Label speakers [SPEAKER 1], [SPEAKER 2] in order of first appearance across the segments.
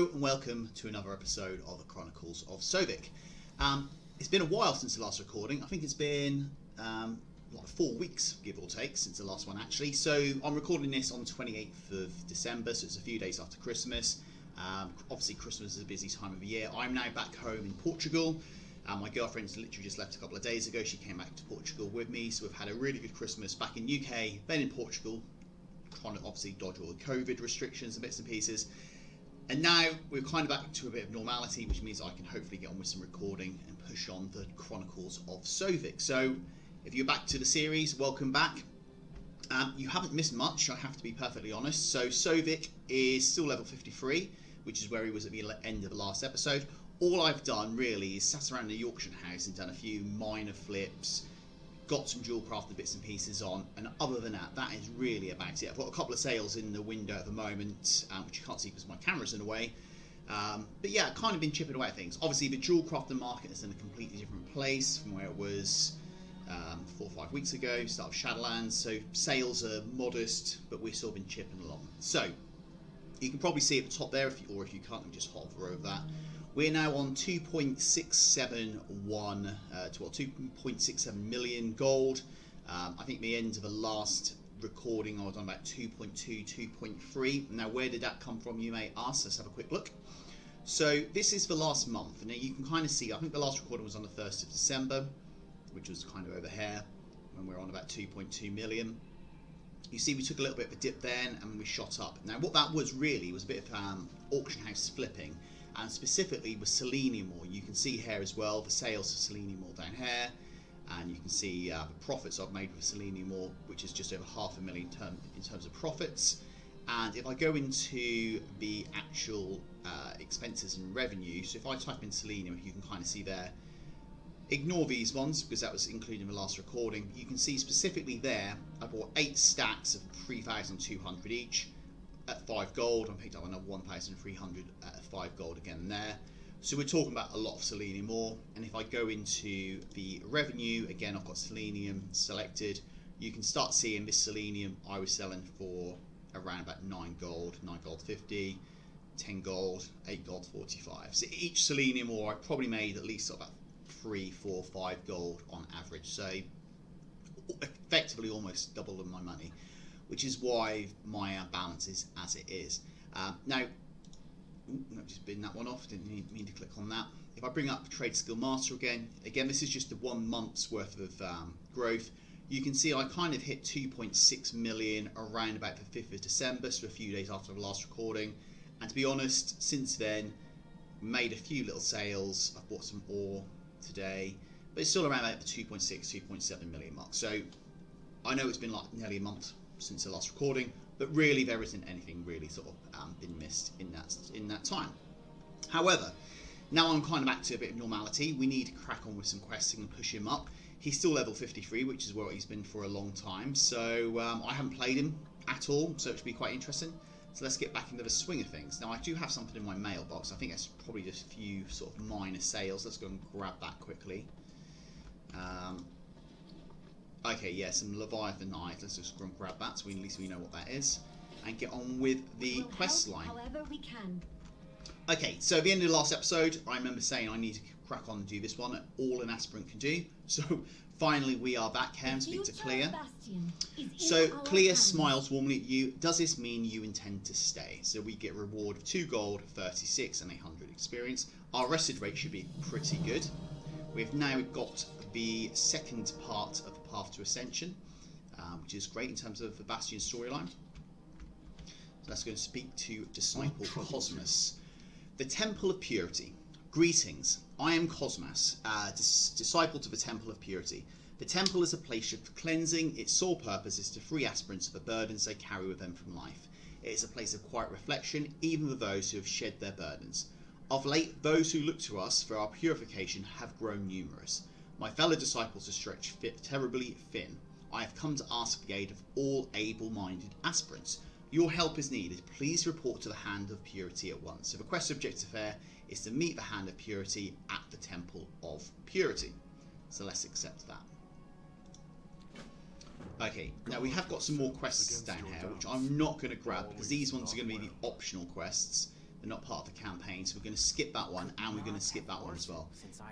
[SPEAKER 1] Hello and welcome to another episode of the Chronicles of Sovik. It's been a while since the last recording. I think it's been like 4 weeks, give or take, since the last one actually. So I'm recording this on the 28th of December, so it's a few days after Christmas. Obviously Christmas is a busy time of the year. I'm now back home in Portugal. My girlfriend's literally just left a couple of days ago. She came back to Portugal with me, so we've had a really good Christmas back in UK, then in Portugal, trying to obviously dodge all the COVID restrictions and bits and pieces. And now we're kind of back to a bit of normality, which means I can hopefully get on with some recording and push on the Chronicles of Sovik. So if you're back to the series, welcome back. You haven't missed much, I have to be perfectly honest. So Sovik is still level 53, which is where he was at the end of the last episode. All I've done really is sat around the auction house and done a few minor flips, got some dual crafted bits and pieces on, and other than that, that is really about it. I've got a couple of sales in the window at the moment, which you can't see because my camera's in the way. But yeah, kind of been chipping away at things. Obviously, the dual crafted market is in a completely different place from where it was 4 or 5 weeks ago, start of Shadowlands, so sales are modest, but we've still been chipping along. So, you can probably see at the top there, if you can't, just hover over that. We're now on 2.67 million gold. I think the end of the last recording I was on about 2.2, 2.3. Now where did that come from, you may ask? Let's have a quick look. So this is the last month, and now you can kind of see, I think the last recording was on the 1st of December, which was kind of over here, when we were on about 2.2 million. You see we took a little bit of a dip then, and we shot up. Now what that was really was a bit of auction house flipping, and specifically with Selenium ore. You can see here as well the sales of Selenium ore down here, and you can see the profits I've made with Selenium ore, which is just over $500,000 in terms of profits. And if I go into the actual expenses and revenue, so if I type in Selenium, you can kind of see there, ignore these ones because that was included in the last recording. You can see specifically there I bought 8 stacks of 3,200 each at 5 gold. I picked up another 1,300 at 5 gold again there. So we're talking about a lot of Selenium ore. And if I go into the revenue, again I've got Selenium selected. You can start seeing this Selenium I was selling for around about 9 gold, 9 gold 50, 10 gold, 8 gold 45. So each Selenium ore I probably made at least about 3, 4, 5 gold on average. So effectively almost double of my money, which is why my balance is as it is. Now, I've just bin that one off, didn't mean to click on that. If I bring up Trade Skill Master again, this is just the 1 month's worth of growth. You can see I kind of hit 2.6 million around about the 5th of December, so a few days after the last recording. And to be honest, since then, made a few little sales. I've bought some ore today, but it's still around about the 2.6, 2.7 million mark. So I know it's been like nearly a month since the last recording, but really there isn't anything really sort of been missed in that time. However, now I'm kind of back to a bit of normality. We need to crack on with some questing and push him up. He's still level 53, which is where he's been for a long time, so I haven't played him at all, so it should be quite interesting. So let's get back into the swing of things. Now I do have something in my mailbox. I think that's probably just a few sort of minor sales. Let's go and grab that quickly. Okay, yeah, some Leviathan Knight. Let's just go and grab that, so at least we know what that is, and get on with the quest line.
[SPEAKER 2] However we can.
[SPEAKER 1] Okay, so at the end of the last episode, I remember saying I need to crack on and do this one. All an aspirant can do. So finally, we are back here and speak to Clea. So Clea smiles warmly at you. Does this mean you intend to stay? So we get a reward of 2 gold, 36, and 100 experience. Our rested rate should be pretty good. We've now got the second part of the Path to Ascension, which is great in terms of the Bastion storyline. So let's go and speak to Disciple Cosmos. The Temple of Purity. Greetings, I am Cosmos, disciple to the Temple of Purity. The temple is a place of cleansing. Its sole purpose is to free aspirants of the burdens they carry with them from life. It is a place of quiet reflection, even for those who have shed their burdens. Of late, those who look to us for our purification have grown numerous. My fellow disciples are stretched terribly thin. I have come to ask for the aid of all able-minded aspirants. Your help is needed. Please report to the Hand of Purity at once. So the quest objective here is to meet the Hand of Purity at the Temple of Purity. So let's accept that. Okay, now we have got some more quests down here, which I'm not going to grab because these ones are going to be the optional quests. They're not part of the campaign, so we're going to skip that one, and we're going to skip that one as well.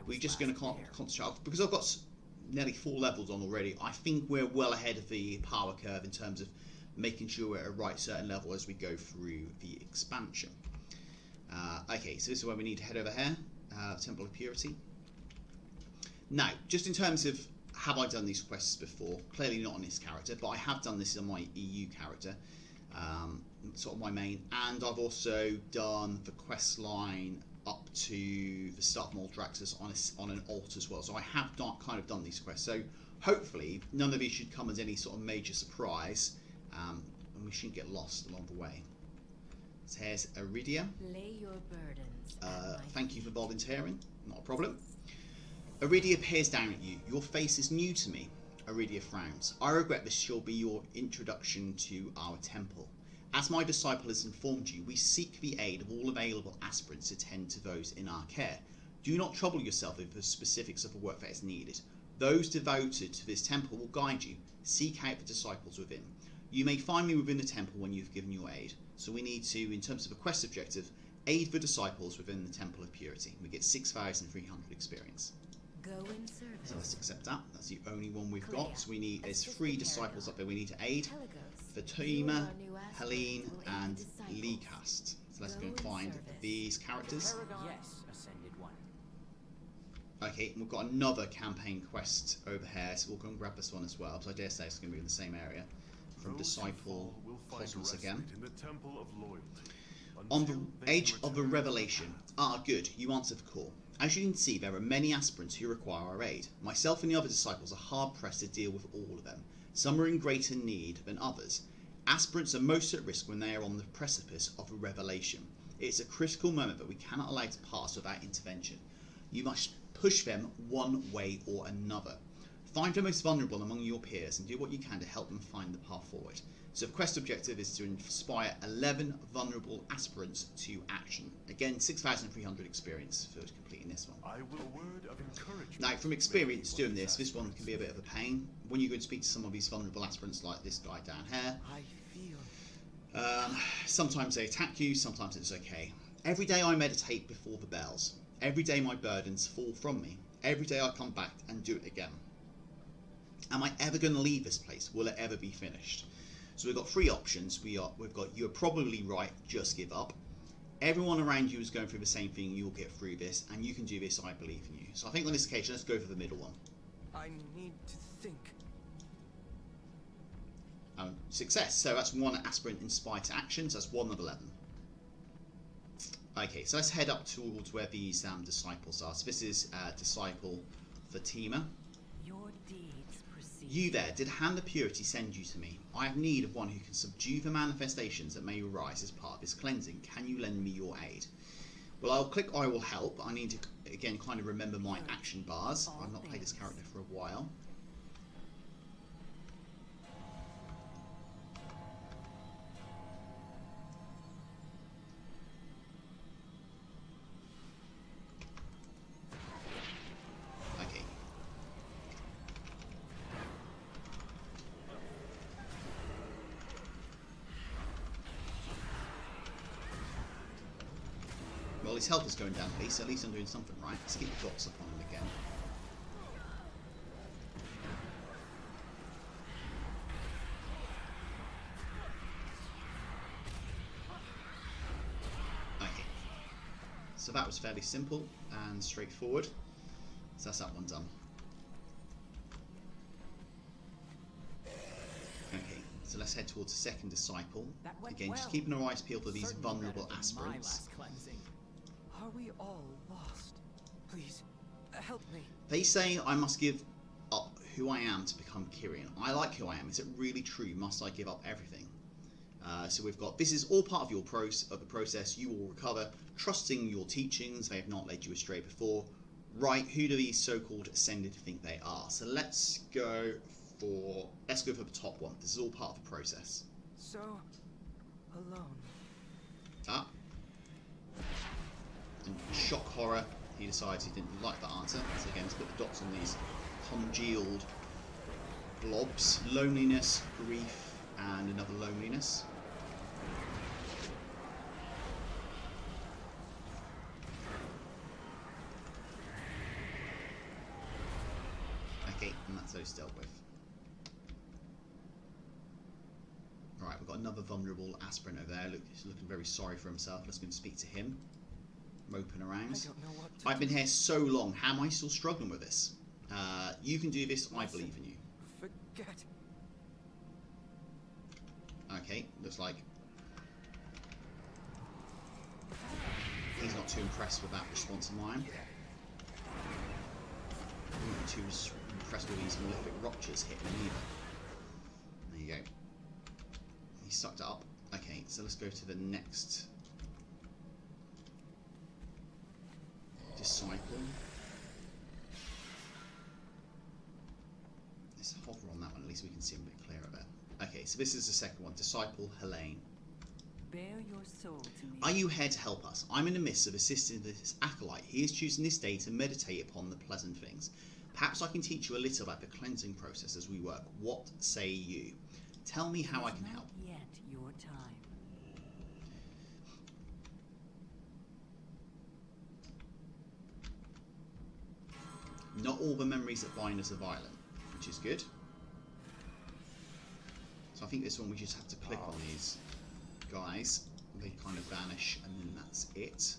[SPEAKER 1] We're just going to concentrate, because I've got nearly 4 levels on already. I think we're well ahead of the power curve in terms of making sure we're at a right certain level as we go through the expansion. Okay, so this is where we need to head over here, Temple of Purity. Now, just in terms of, have I done these quests before? Clearly not on this character, but I have done this on my EU character, sort of my main, and I've also done the quest line up to the start of Moldraxxus on an alt as well. So I have kind of done these quests. So hopefully none of these should come as any sort of major surprise, and we shouldn't get lost along the way. So here's Iridia.
[SPEAKER 2] Lay your burdens.
[SPEAKER 1] Thank you for volunteering. Not a problem. Iridia peers down at you. Your face is new to me. Iridia frowns. I regret this shall be your introduction to our temple. As my disciple has informed you, we seek the aid of all available aspirants to tend to those in our care. Do not trouble yourself with the specifics of the work that is needed. Those devoted to this temple will guide you. Seek out the disciples within. You may find me within the temple when you've given your aid. So we need to, in terms of a quest objective, aid the disciples within the Temple of Purity. We get 6,300 experience.
[SPEAKER 2] Go in service.
[SPEAKER 1] So let's accept that. That's the only one we've got. So we need, there's 3 disciples up there we need to aid. Fatima, Helene, and Leecast. So let's go and find these characters.
[SPEAKER 3] Yes, ascended one.
[SPEAKER 1] Okay, and we've got another campaign quest over here, so we'll go and grab this one as well. So I dare say it's going to be in the same area. From Disciple Cosmos again.
[SPEAKER 4] In the Temple of Loyalty.
[SPEAKER 1] On the edge of a revelation. Ah, good, you answered the call. As you can see, there are many aspirants who require our aid. Myself and the other disciples are hard-pressed to deal with all of them. Some are in greater need than others. Aspirants are most at risk when they are on the precipice of a revelation. It is a critical moment that we cannot allow to pass without intervention. You must push them one way or another. Find the most vulnerable among your peers and do what you can to help them find the path forward. So the quest objective is to inspire 11 vulnerable aspirants to action. Again, 6,300 experience for completing this one.
[SPEAKER 4] I will word of encouragement.
[SPEAKER 1] Now, from experience doing this one can be a bit of a pain. When you go and speak to some of these vulnerable aspirants, like this guy down here, sometimes they attack you, sometimes it's okay. Every day I meditate before the bells. Every day my burdens fall from me. Every day I come back and do it again. Am I ever going to leave this place? Will it ever be finished? So we've got 3 options. We've got you're probably right, just give up. Everyone around you is going through the same thing, you'll get through this, and you can do this, I believe in you. So I think on this occasion, let's go for the middle one.
[SPEAKER 3] I need to think.
[SPEAKER 1] Success. So that's 1 aspirant inspired to action, so that's 1 of 11. Okay, so let's head up towards where these disciples are. So this is Disciple Fatima.
[SPEAKER 2] Your deeds proceed.
[SPEAKER 1] You there, did Hand of Purity send you to me? I have need of one who can subdue the manifestations that may arise as part of this cleansing. Can you lend me your aid? Well, I'll click I will help. I need to, again, kind of remember my action bars. I've not played this character for a while. Well, his health is going down, at least I'm doing something right. Let's keep the dots up on him again. Okay. So that was fairly simple and straightforward. So that's that one done. Okay, so let's head towards the second disciple. Again, just keeping our eyes peeled for these vulnerable aspirants.
[SPEAKER 3] Are we all lost? Please, help me.
[SPEAKER 1] They say I must give up who I am to become Kyrian. I like who I am. Is it really true? Must I give up everything? So we've got, this is all part of your the process. You will recover, trusting your teachings. They have not led you astray before. Right, who do these so-called ascended think they are? So let's go for the top one. This is all part of the process.
[SPEAKER 3] So, alone.
[SPEAKER 1] Ah. And shock horror, he decides he didn't like that answer. So again, let's put the dots on these congealed blobs. Loneliness, grief, and another loneliness. Okay, and that's those dealt with. Right, we've got another vulnerable aspirant over there. Look, he's looking very sorry for himself. Let's go and speak to him. Moping around.
[SPEAKER 3] I don't know what to
[SPEAKER 1] I've been
[SPEAKER 3] do.
[SPEAKER 1] here so long. How am I still struggling with this? You can do this. I believe in you.
[SPEAKER 3] Forget.
[SPEAKER 1] Okay, looks like he's not too impressed with that response of mine. I'm not too impressed with these malefic ruptures hitting him either. There you go. He sucked it up. Okay, so let's go to the next disciple. Let's hover on that one, at least we can see him a bit clearer there. Okay, so this is the second one, Disciple Helene.
[SPEAKER 2] Bare your soul to me.
[SPEAKER 1] Are you here to help us? I'm in the midst of assisting this acolyte. He is choosing this day to meditate upon the pleasant things. Perhaps I can teach you a little about the cleansing process as we work. What say you? Tell me how I can help.
[SPEAKER 2] Not yet your time.
[SPEAKER 1] Not all the memories that bind us are violent, which is good. So I think this one we just have to click on these guys. They kind of vanish and then that's it.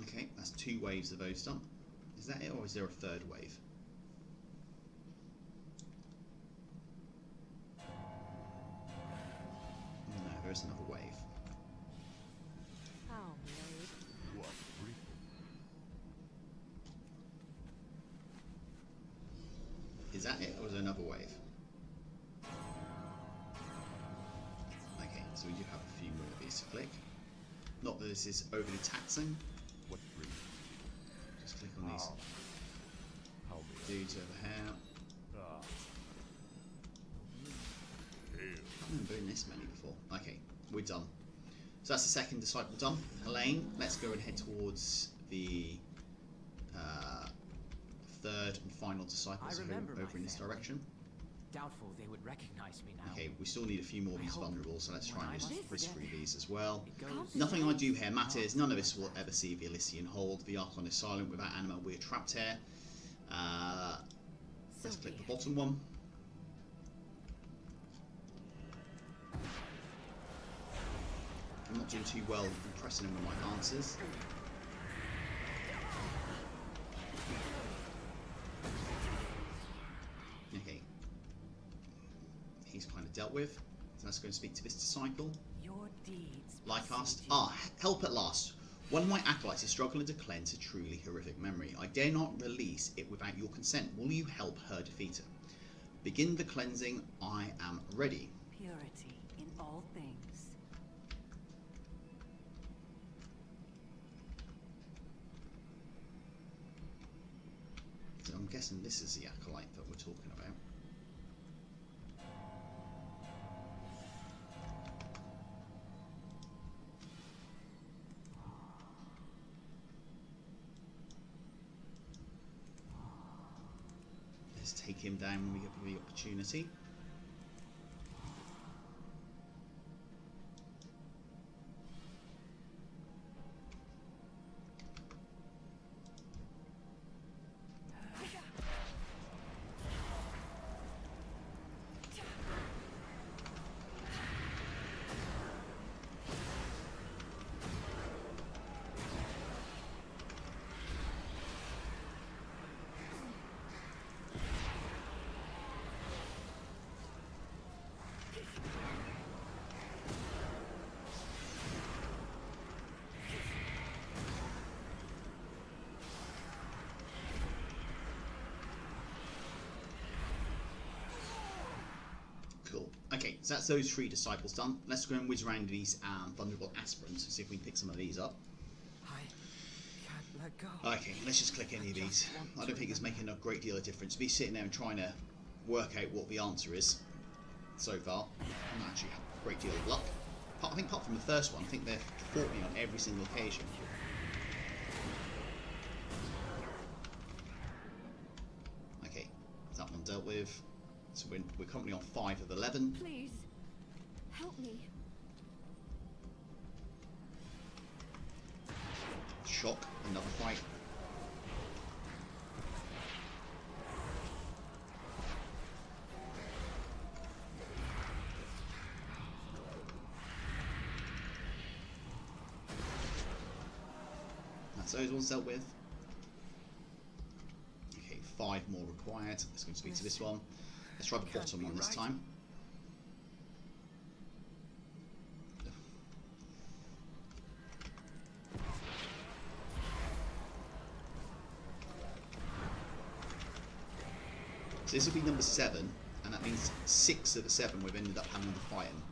[SPEAKER 1] Okay, that's 2 waves of those done. Is that it, or is there a 3rd wave? No, there is another wave.
[SPEAKER 2] How married?
[SPEAKER 1] Is that it, or is there another wave? Okay, so we do have a few more of these to click. Not that this is overly taxing. Just click on these dudes over here. I haven't been this many before. Okay, we're done. So that's the second disciple done. Helene, let's go and head towards the 3rd and final disciples over in this direction.
[SPEAKER 3] Doubtful they would recognize me now.
[SPEAKER 1] Okay, we still need a few more of these
[SPEAKER 3] I hope
[SPEAKER 1] vulnerable, so let's try and
[SPEAKER 3] when I
[SPEAKER 1] just
[SPEAKER 3] must
[SPEAKER 1] whiz
[SPEAKER 3] forget,
[SPEAKER 1] through these as well.
[SPEAKER 3] It goes.
[SPEAKER 1] Nothing I do here matters. None of us will ever see the Elysian hold. The Archon is silent. Without Anima, we're trapped here. Let's click the bottom one. I'm not doing too well impressing him with my answers. Okay. He's kind of dealt with. So let's go and speak to this disciple.
[SPEAKER 2] Your deeds.
[SPEAKER 1] Like
[SPEAKER 2] precede
[SPEAKER 1] asked.
[SPEAKER 2] you.
[SPEAKER 1] Help at last. One of my acolytes is struggling to cleanse a truly horrific memory. I dare not release it without your consent. Will you help her defeat her? Begin the cleansing. I am ready.
[SPEAKER 2] Purity in all things.
[SPEAKER 1] So I'm guessing this is the acolyte that we're talking about. Let's take him down when we get the opportunity. Cool. Okay, so that's those 3 disciples done. Let's go and whiz around these vulnerable aspirants and see if we can pick some of these up.
[SPEAKER 3] I can't let go.
[SPEAKER 1] Okay, let's just click any of these. I don't think it's making a great deal of difference. Be sitting there and trying to work out what the answer is so far. I'm not actually great deal of luck. I think apart from the first one, I think they've fought me on every single occasion. Okay, that one dealt with. So we're currently on 5 of 11.
[SPEAKER 2] Please, help me.
[SPEAKER 1] Shock, another fight. That's those ones dealt with. Okay, 5 more required. Let's go and speak to this one. Let's try the bottom one this time. So this will be number 7, and that means 6 of the 7 we've ended up having to fight him.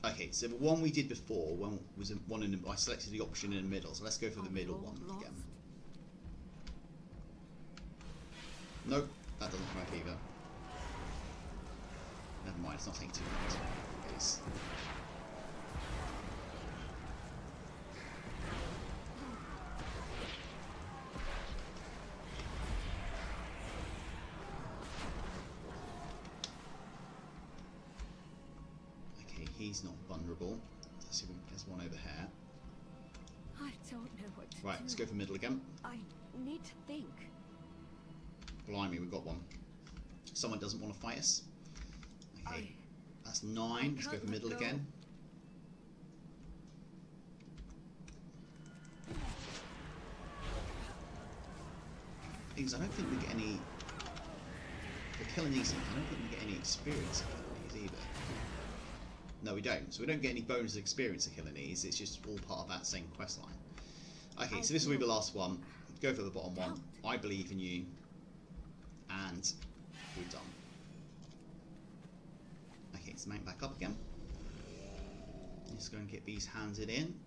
[SPEAKER 1] Okay, so the one we did before was one in the, I selected the option in the middle, so let's go for the middle one again. Nope, that doesn't work either. Never mind, it's not taking 2 minutes. Yes. He's not vulnerable. Let's see if there's one over here.
[SPEAKER 2] I don't know what to
[SPEAKER 1] Right,
[SPEAKER 2] do.
[SPEAKER 1] let's go for middle again.
[SPEAKER 2] I need to think.
[SPEAKER 1] Blimey, we've got one. Someone doesn't want to fight us. Okay, that's 9. Let's go for middle again. Things I don't think we get any. For killing these things, I don't think we get any experience for killing these either. No, we don't. So we don't get any bonus experience of killing these. It's just all part of that same quest line. Okay, so this will be the last one. Go for the bottom one. I believe in you. And we're done. Okay, let's mount back up again. Just go and get these handed in.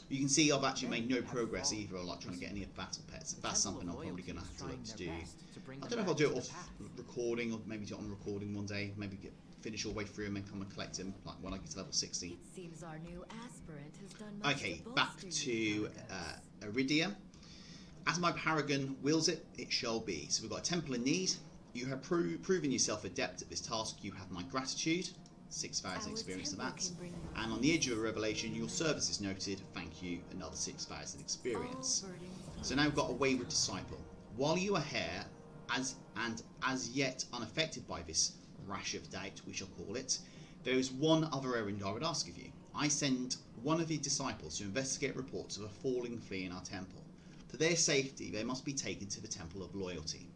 [SPEAKER 1] You can see I've actually made no progress either on like trying to get any of the battle pets. That's something I'm probably going to have to look to do. I don't know if I'll do it off recording or maybe do it on recording one day. Maybe finish all the way through them and come and collect them like when I get to level 60.
[SPEAKER 2] It seems our new aspirant has done much
[SPEAKER 1] Okay,
[SPEAKER 2] to
[SPEAKER 1] back
[SPEAKER 2] bolster
[SPEAKER 1] to
[SPEAKER 2] your progress.
[SPEAKER 1] Iridia. As my paragon wills it, it shall be. So we've got a temple in need. You have proven yourself adept at this task. You have my gratitude. 6,000 experience of that. And on the edge of a revelation, your service is noted. Thank you. Another 6,000 experience. So now we've got a wayward disciple. While you are here, as yet unaffected by this rash of doubt, we shall call it, there is one other errand I would ask of you. I send one of your disciples to investigate reports of a falling flea in our temple. For their safety, they must be taken to the Temple of Loyalty.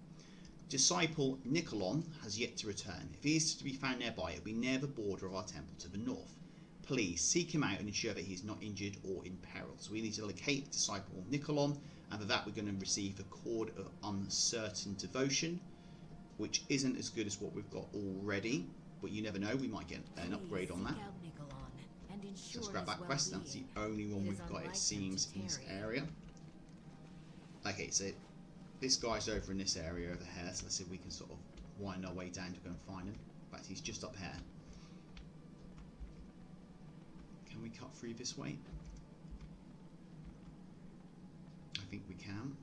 [SPEAKER 1] Disciple Nicolon has yet to return. If he is to be found nearby, it will be near the border of our temple to the north. Please seek him out and ensure that he is not injured or in peril. So we need to locate disciple Nicolon, and for that we're going to receive a cord of uncertain devotion, which isn't as good as what we've got already, but you never know, we might get an upgrade on that. So let's grab that quest. That's the only one we've got, it seems, in this area. Okay, so this guy's over in this area over here, so let's see if we can sort of wind our way down to go and find him. In fact, he's just up here. Can we cut through this way? I think we can.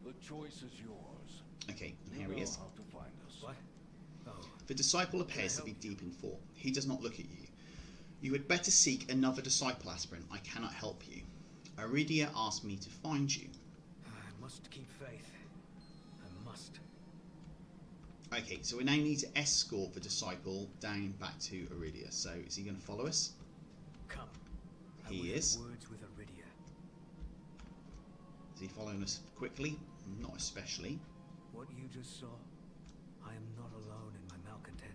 [SPEAKER 5] The choice is yours.
[SPEAKER 1] Okay, and here he is.
[SPEAKER 5] How to find us.
[SPEAKER 3] What? Oh.
[SPEAKER 1] The disciple appears to be deep in thought. He does not look at you. You had better seek another disciple, aspirant. I cannot help you. Iridia asked me to find you.
[SPEAKER 3] I must keep faith. I must.
[SPEAKER 1] Okay, so we now need to escort the disciple down back to Iridia. So is he going to follow us?
[SPEAKER 3] Come.
[SPEAKER 1] He is.
[SPEAKER 3] Words with Iridia.
[SPEAKER 1] Is he following us quickly? Not especially.
[SPEAKER 3] What you just saw, I am not alone in my malcontent.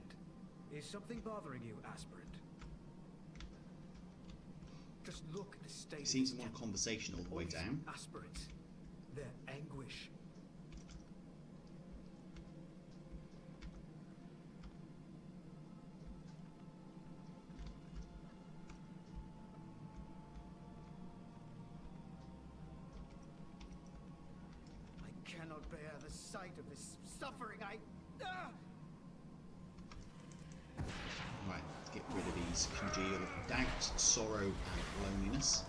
[SPEAKER 3] Is something bothering you, aspirant? Just look at the state
[SPEAKER 1] He
[SPEAKER 3] of
[SPEAKER 1] seems
[SPEAKER 3] this
[SPEAKER 1] more
[SPEAKER 3] temple.
[SPEAKER 1] conversational all the way
[SPEAKER 3] All these
[SPEAKER 1] down.
[SPEAKER 3] Aspirants, their anguish. cannot bear the sight of this suffering.
[SPEAKER 1] Right, get rid of these congeal of doubt, sorrow, and loneliness.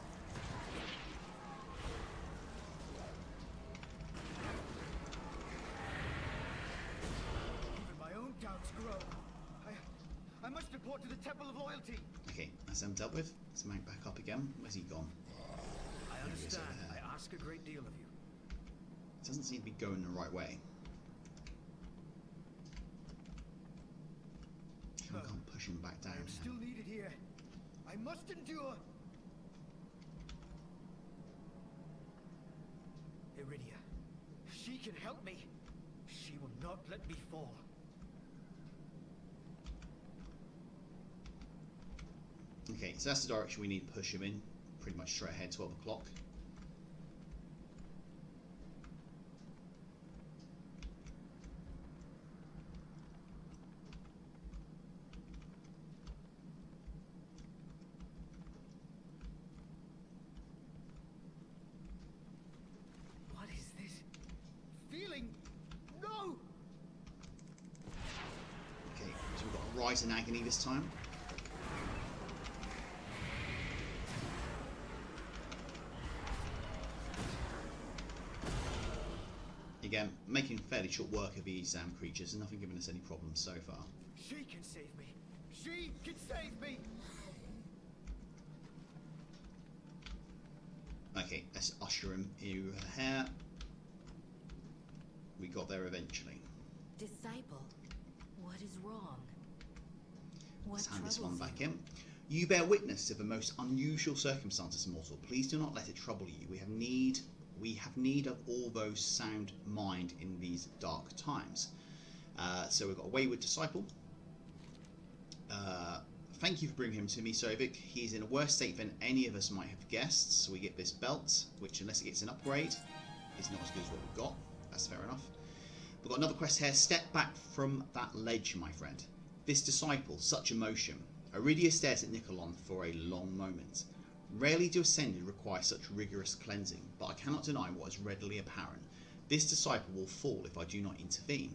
[SPEAKER 3] Even my own doubts grow. I must report to the Temple of Loyalty.
[SPEAKER 1] Okay, that's them dealt with. Let's mount back up again. Where's he gone?
[SPEAKER 3] I
[SPEAKER 1] There he is
[SPEAKER 3] understand.
[SPEAKER 1] over there.
[SPEAKER 3] I ask a great deal of you.
[SPEAKER 1] Doesn't seem to be going the right way. I can't push him back down.
[SPEAKER 3] I am still needed here. I must endure. Iridia, she can help me. She will not let me fall.
[SPEAKER 1] Okay, so that's the direction we need to push him in. Pretty much straight ahead, 12 o'clock.
[SPEAKER 3] What is this? Feeling? No!
[SPEAKER 1] Okay, so we've got a rise in agony this time. Again, making fairly short work of these creatures, and nothing giving us any problems so far.
[SPEAKER 3] She can save me. She can save me.
[SPEAKER 1] Okay, let's usher him here. We got there eventually.
[SPEAKER 2] Disciple, what is wrong? What
[SPEAKER 1] Let's hand this one
[SPEAKER 2] troubles
[SPEAKER 1] back
[SPEAKER 2] you?
[SPEAKER 1] in. You bear witness to the most unusual circumstances, mortal. Please do not let it trouble you. We have need of all those sound mind in these dark times. So we've got a wayward disciple. Thank you for bringing him to me, Sovik. He's in a worse state than any of us might have guessed. So we get this belt, which, unless it gets an upgrade, is not as good as what we've got. That's fair enough. We've got another quest here. Step back from that ledge, my friend. This disciple, such emotion. Iridia stares at Nicolon for a long moment. Rarely do Ascended require such rigorous cleansing, but I cannot deny what is readily apparent. This disciple will fall if I do not intervene.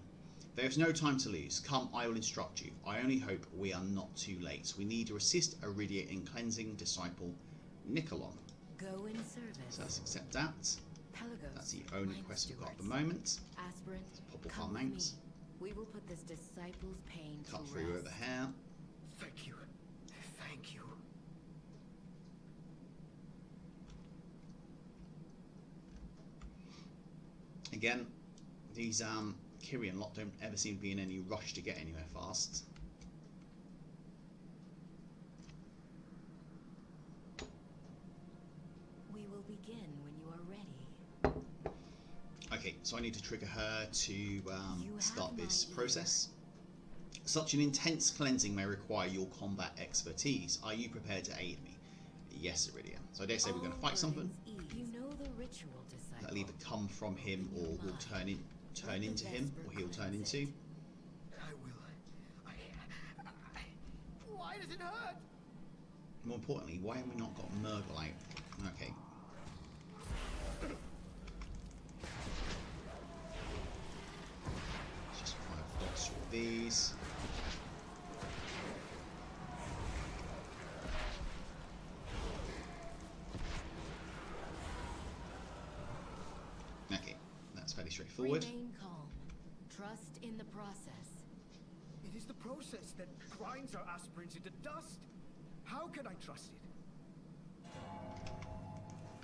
[SPEAKER 1] There is no time to lose. Come, I will instruct you. I only hope we are not too late. We need to assist Iridia in cleansing disciple Nicolon.
[SPEAKER 2] Go in service.
[SPEAKER 1] So let's accept that.
[SPEAKER 2] Pelagos,
[SPEAKER 1] That's the only
[SPEAKER 2] mine
[SPEAKER 1] quest we've got at the
[SPEAKER 2] stewards.
[SPEAKER 1] moment.
[SPEAKER 2] Aspirant,
[SPEAKER 1] Pop up our
[SPEAKER 2] come with
[SPEAKER 1] mounts.
[SPEAKER 2] me. We will put this disciple's pain
[SPEAKER 1] Cut
[SPEAKER 2] to
[SPEAKER 1] through
[SPEAKER 2] rest.
[SPEAKER 1] over here.
[SPEAKER 3] Thank you. Thank you.
[SPEAKER 1] Again, these Kyrian lot don't ever seem to be in any rush to get anywhere fast.
[SPEAKER 2] We will begin when you are ready.
[SPEAKER 1] Okay, so I need to trigger her to
[SPEAKER 2] You
[SPEAKER 1] start
[SPEAKER 2] have
[SPEAKER 1] this
[SPEAKER 2] my ear.
[SPEAKER 1] process. Such an intense cleansing may require your combat expertise. Are you prepared to aid me? Yes, Iridia. So I dare say we're going to fight something.
[SPEAKER 2] You know the ritual, disciple.
[SPEAKER 1] That'll either come from him or will turn into him, or he'll turn into.
[SPEAKER 3] I will. Why does it hurt?
[SPEAKER 1] More importantly, why have we not got Murgle out? Okay. Let's just fire dots with these. Okay, that's fairly straightforward.
[SPEAKER 2] Remain calm. Trust in the process.
[SPEAKER 3] It is the process that grinds our aspirants into dust. How can I trust it?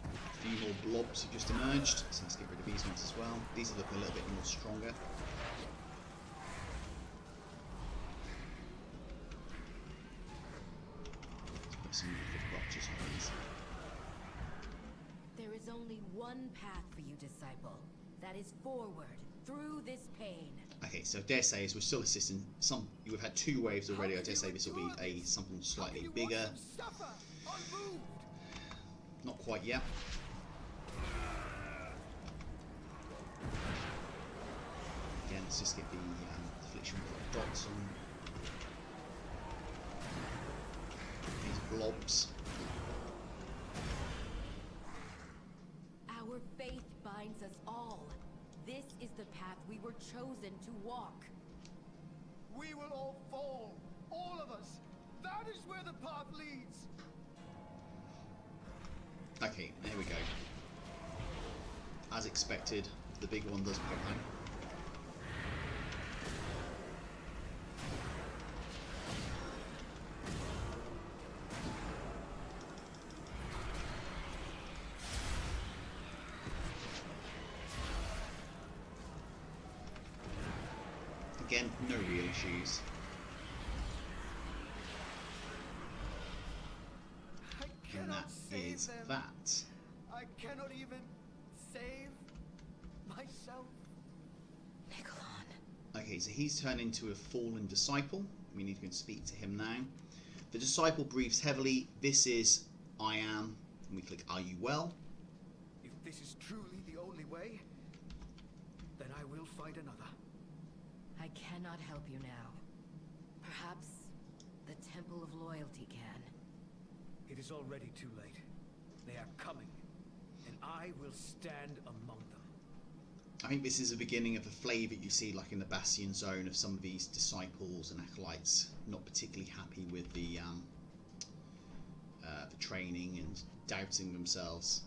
[SPEAKER 1] A few more blobs have just emerged, so let's get rid of these ones as well. These are looking a little bit more stronger. Let's put some liquid blotches on these.
[SPEAKER 2] There is only one path for you, disciple. That is forward, through this pain.
[SPEAKER 1] Okay, so dare say as we're still assisting some. We've had 2 waves already. I dare say this will be something slightly bigger.
[SPEAKER 3] Suffer, unmoved.
[SPEAKER 1] Not quite yet. Again, let's just get the affliction dots on these blobs.
[SPEAKER 2] Our faith binds us all. This is the path we were chosen to walk.
[SPEAKER 5] We will all fall. All of us. That is where the path leads.
[SPEAKER 1] Okay, there we go. As expected, the big one does pop out. Again, no real issues.
[SPEAKER 5] I
[SPEAKER 1] And
[SPEAKER 5] cannot
[SPEAKER 1] that
[SPEAKER 5] save
[SPEAKER 1] is
[SPEAKER 5] them.
[SPEAKER 1] that.
[SPEAKER 5] I cannot even save myself.
[SPEAKER 2] Nikolon.
[SPEAKER 1] Okay, so he's turned into a fallen disciple. We need to go and speak to him now. The disciple breathes heavily. This is I am. And we click Are you well?
[SPEAKER 3] If this is truly the only way, then I will find another.
[SPEAKER 2] I cannot help you now. Perhaps the Temple of Loyalty can.
[SPEAKER 3] It is already too late. They are coming, and I will stand among them.
[SPEAKER 1] I think this is the beginning of a flavour you see like in the Bastion zone of some of these disciples and acolytes not particularly happy with the training and doubting themselves.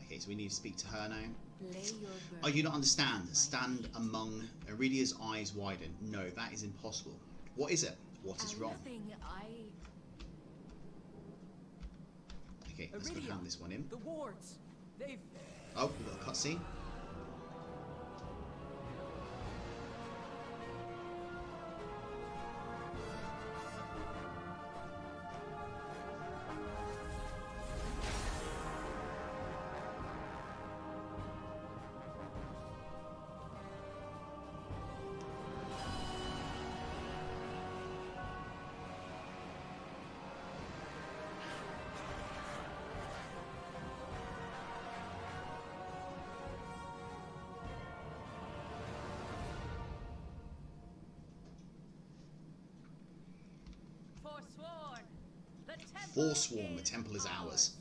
[SPEAKER 1] Okay, so we need to speak to her now.
[SPEAKER 2] Lay your
[SPEAKER 1] Oh, you don't understand.
[SPEAKER 2] at my
[SPEAKER 1] Stand
[SPEAKER 2] feet.
[SPEAKER 1] among Iridia's eyes widen. No, that is impossible. What is it? What is wrong?
[SPEAKER 2] Anything
[SPEAKER 1] Okay, let's go
[SPEAKER 6] Iridia,
[SPEAKER 1] hand this one in.
[SPEAKER 6] the wards. They've...
[SPEAKER 1] Oh, we've got a cutscene.
[SPEAKER 2] Forsworn. The temple
[SPEAKER 1] Forsworn, the temple is ours.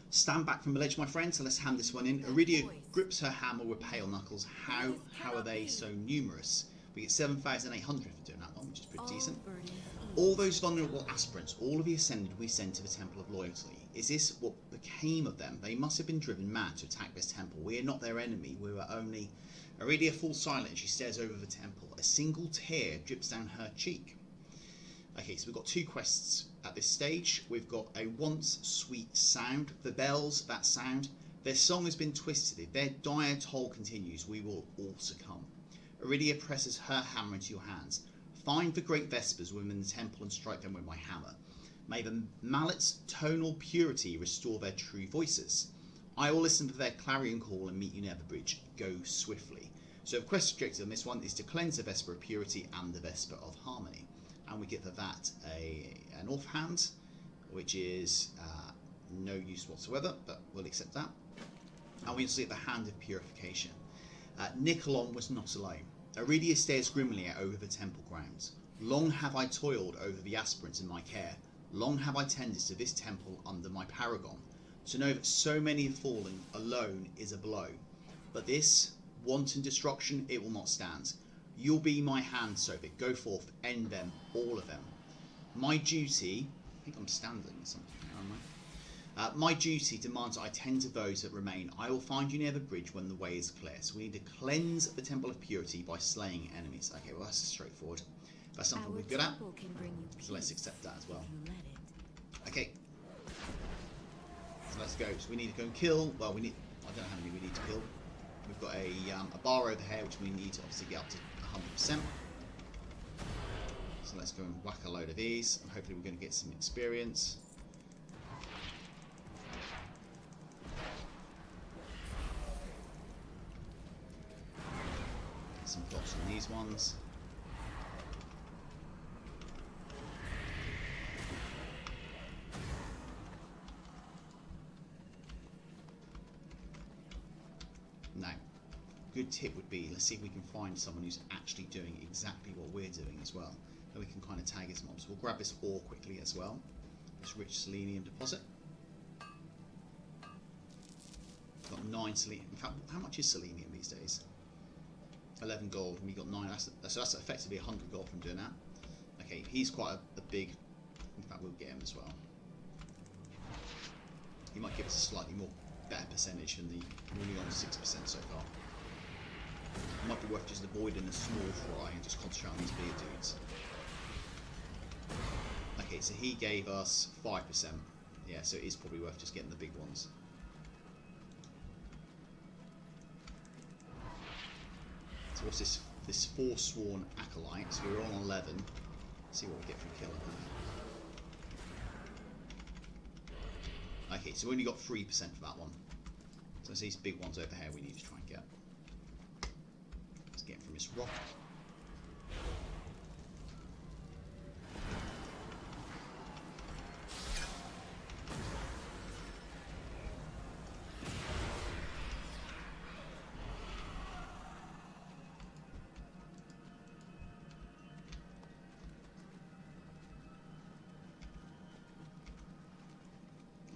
[SPEAKER 1] Stand back from the ledge, my friend, so let's hand this one in. Iridia grips her hammer with pale knuckles. How are they so numerous? We get 7,800 for doing that one, which is pretty decent. All those vulnerable aspirants, all of the ascended we sent to the Temple of Loyalty. Is this what became of them? They must have been driven mad to attack this temple. We are not their enemy, we were only... Iridia falls silent. She stares over the temple. A single tear drips down her cheek. Okay, so we've got two quests at this stage. We've got a once sweet sound. The bells, that sound. Their song has been twisted. If their dire toll continues, we will all succumb. Iridia presses her hammer into your hands. Find the great Vespers within the temple and strike them with my hammer. May the mallet's tonal purity restore their true voices. I will listen for their clarion call and meet you near the bridge. Go swiftly. So the quest objective on this one is to cleanse the Vesper of purity and the Vesper of harmony. And we get for that an offhand, which is no use whatsoever, but we'll accept that. And we also get the hand of purification. Nikolon was not alone. Iridia stares grimly out over the temple grounds. Long have I toiled over the aspirants in my care. Long have I tended to this temple under my paragon. To know that so many have fallen alone is a blow. But this wanton destruction, it will not stand. You'll be my hand, Sovik. Go forth, end them, all of them. My duty... I think I'm standing or something, aren't I? My duty demands that I tend to those that remain. I will find you near the bridge when the way is clear. So we need to cleanse the Temple of Purity by slaying enemies. Okay, well that's straightforward. That's something we're good at. So let's accept that as well. Okay. So let's go. So we need to go and kill... Well, we need... I don't know how many we need to kill. We've got a bar over here, which we need to obviously get up to 100%. So let's go and whack a load of these, and hopefully we're going to get some experience. Get some plots on these ones. Now, good tip would be, let's see if we can find someone who's actually doing exactly what we're doing as well. And we can kind of tag his mobs. We'll grab this ore quickly as well. This rich selenium deposit. Got 9 selenium. In fact, how much is selenium these days? 11 gold, and we got 9. So that's effectively 100 gold from doing that. Okay, he's quite a big. In fact, we'll get him as well. He might give us a slightly more better percentage than the. We're only on 6% so far. It might be worth just avoiding the small fry and just concentrate on these bigger dudes. Okay, so he gave us 5%. Yeah, so it is probably worth just getting the big ones. So what's this? This Forsworn Acolyte. So we're on 11. Let's see what we get from killing them. Okay, so we only got 3% for that one. So it's these big ones over here we need to try and get. Let's get him from his rock.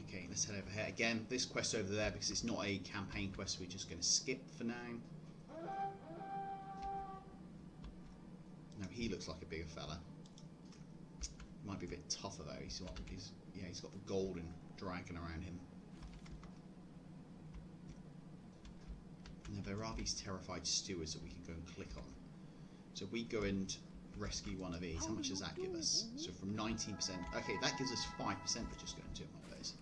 [SPEAKER 1] Okay, let's head over here. Again, this quest over there, because it's not a campaign quest, we're just going to skip for now. Now, he looks like a bigger fella. Might be a bit tougher though. He's got the golden dragon around him. Now, there are these terrified stewards that we can go and click on. So if we go and rescue one of these, how much does that give us? So from 19%, okay, that gives us 5% for just going to him like those.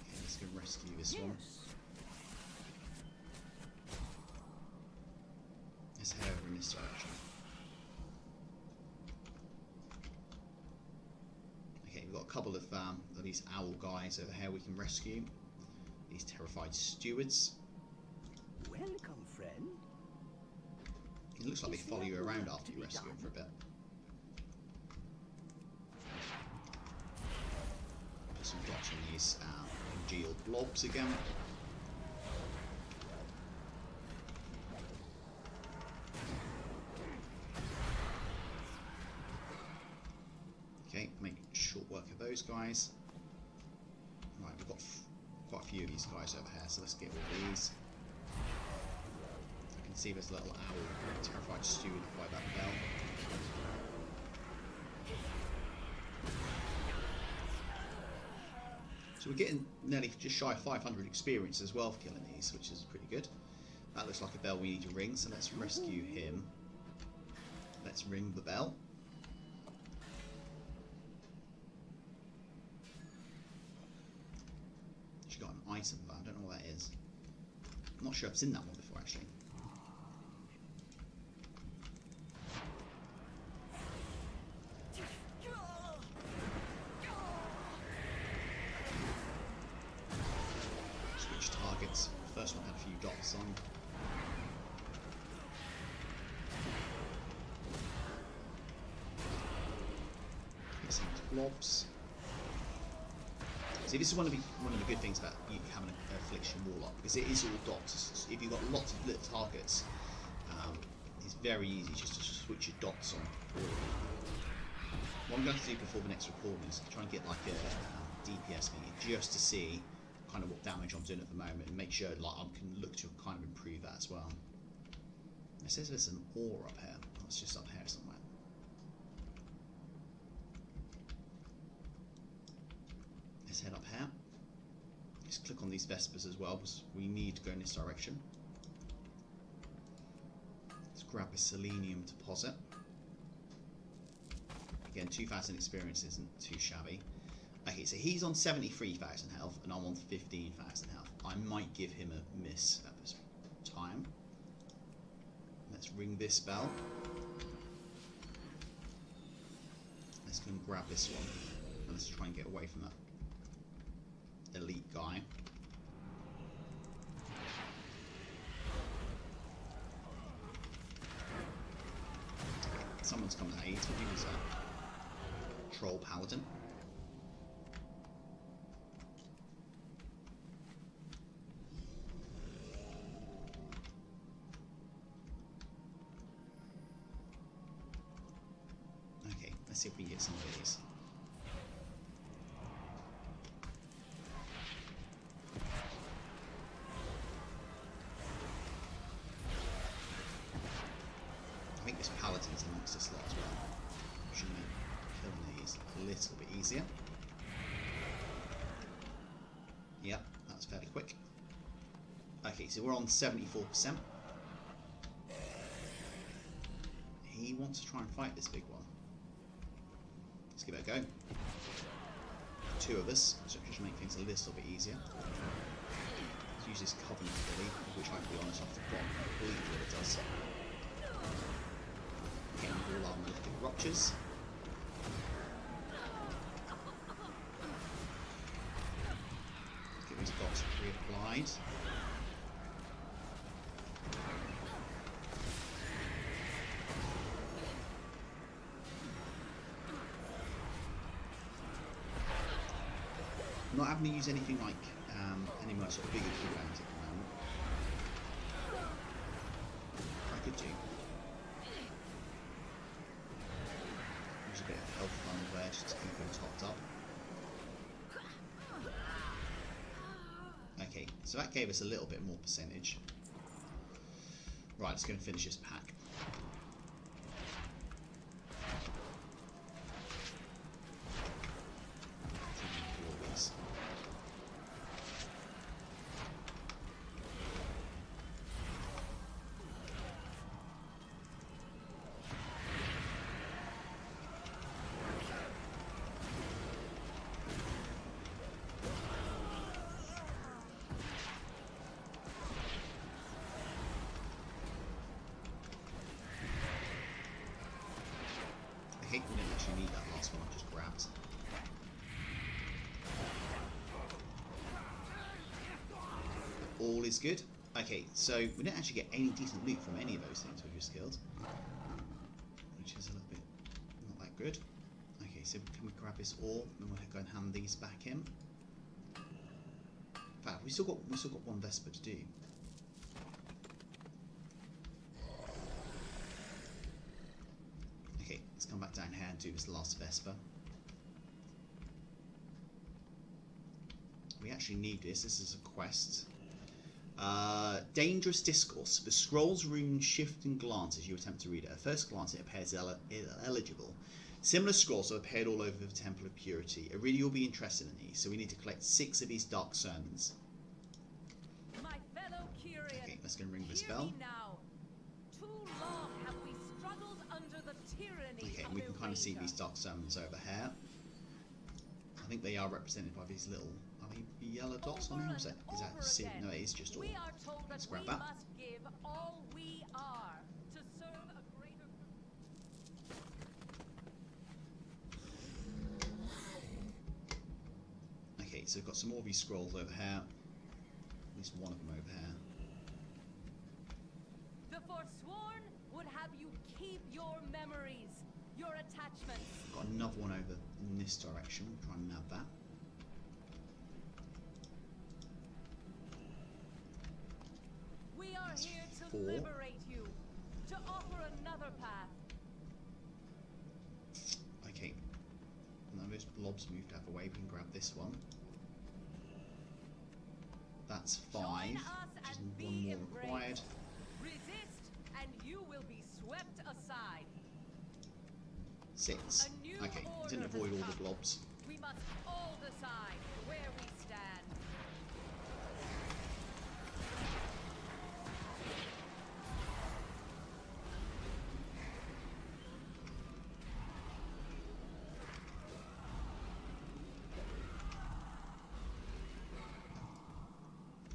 [SPEAKER 1] Okay, let's go rescue this one. Let's head over in this direction. Okay, we've got a couple of these owl guys over here we can rescue. These terrified stewards.
[SPEAKER 6] Welcome, friend.
[SPEAKER 1] It looks like they follow you around after you rescue them for a bit. Put some dots on these congealed blobs again. Okay, make short work of those guys. Right, we've got quite a few of these guys over here, so let's get all these. I can see this little owl, terrified steward by that bell. So we're getting nearly just shy of 500 experience as well for killing these, which is pretty good. That looks like a bell we need to ring, so let's rescue him. Let's ring the bell. She's got an item, but I don't know what that is. I'm not sure I've seen that one before actually. Switch targets. First one had a few dots on. Get some blobs. See, this is one of the good things about you having an affliction warlock, because it is all dots. If you've got lots of little targets, it's very easy just to switch your dots on. What I'm going to do before the next recording is try and get like a DPS thing, just to see kind of what damage I'm doing at the moment, and make sure like I can look to kind of improve that as well. It says there's an ore up here. Oh, it's just up here somewhere. Let's head up here. Just click on these Vespers as well, because we need to go in this direction. Let's grab a selenium deposit. Again, 2,000 experience isn't too shabby. Okay, so he's on 73,000 health, and I'm on 15,000 health. I might give him a miss at this time. Let's ring this bell. Let's go and grab this one. And let's try and get away from that elite guy. Someone's come to aid. Who was that? Troll Paladin. Okay, let's see if we can get some of these. this paladins amongst this lot as well. Should make killing these a little bit easier. Yep, that's fairly quick. Okay, so we're on 74%. He wants to try and fight this big one. Let's give it a go. 2 of us, so it should make things a little bit easier. Let's use this Covenant ability, which I'll be honest, I've forgotten completely what it does. Getting all our malefic ruptures. Get these dots reapplied. I'm not having to use anything like any more sort of bigger cooldowns at the moment. I could do. Use a bit of health fund there just to keep them topped up. Okay, so that gave us a little bit more percentage. Right, let's go and finish this pack. I hate we didn't actually need that last one I just grabbed. All is good. Okay, so we didn't actually get any decent loot from any of those things we just killed, which is a little bit not that good. Okay, so can we grab this ore and we'll go and hand these back in? In fact, we still got one Vesper to do. Okay, let's come back down here and do this last Vesper. We actually need this. This is a quest. Dangerous Discourse. The scroll's runes shift and glance as you attempt to read it. At first glance, it appears illegible. Similar scrolls have appeared all over the Temple of Purity. Aurelia will be interested in these, so we need to collect 6 of these dark sermons.
[SPEAKER 2] My fellow Kyrian,
[SPEAKER 1] Okay, let's go and ring this
[SPEAKER 2] hear
[SPEAKER 1] bell.
[SPEAKER 2] me now. Too long have we struggled under the tyranny
[SPEAKER 1] Okay,
[SPEAKER 2] of
[SPEAKER 1] and we can kind of see
[SPEAKER 2] Erasure.
[SPEAKER 1] these dark sermons over here. I think they are represented by these little, are they yellow dots on them? Is that
[SPEAKER 2] Over
[SPEAKER 1] no, it is just all.
[SPEAKER 2] we are told that
[SPEAKER 1] Let's grab
[SPEAKER 2] we
[SPEAKER 1] that.
[SPEAKER 2] must give all we are to serve a greater.
[SPEAKER 1] Okay, so we've got some more of these scrolls over here. At least one of them over here.
[SPEAKER 2] The Forsworn would have you keep your memories, your attachments.
[SPEAKER 1] We've got another one over in this direction. We'll try and nab that.
[SPEAKER 2] We are
[SPEAKER 1] That's
[SPEAKER 2] here to
[SPEAKER 1] 4.
[SPEAKER 2] liberate you, to offer another path.
[SPEAKER 1] Okay. Now those blobs moved out of the way. We can grab this one. That's 5,
[SPEAKER 2] Join us
[SPEAKER 1] which is
[SPEAKER 2] and
[SPEAKER 1] one
[SPEAKER 2] be
[SPEAKER 1] more
[SPEAKER 2] embraced.
[SPEAKER 1] required.
[SPEAKER 2] Resist, and you will be swept aside.
[SPEAKER 1] 6.
[SPEAKER 2] A new
[SPEAKER 1] Okay,
[SPEAKER 2] order
[SPEAKER 1] didn't
[SPEAKER 2] has
[SPEAKER 1] avoid all
[SPEAKER 2] come.
[SPEAKER 1] the blobs.
[SPEAKER 2] We must all decide where we stand.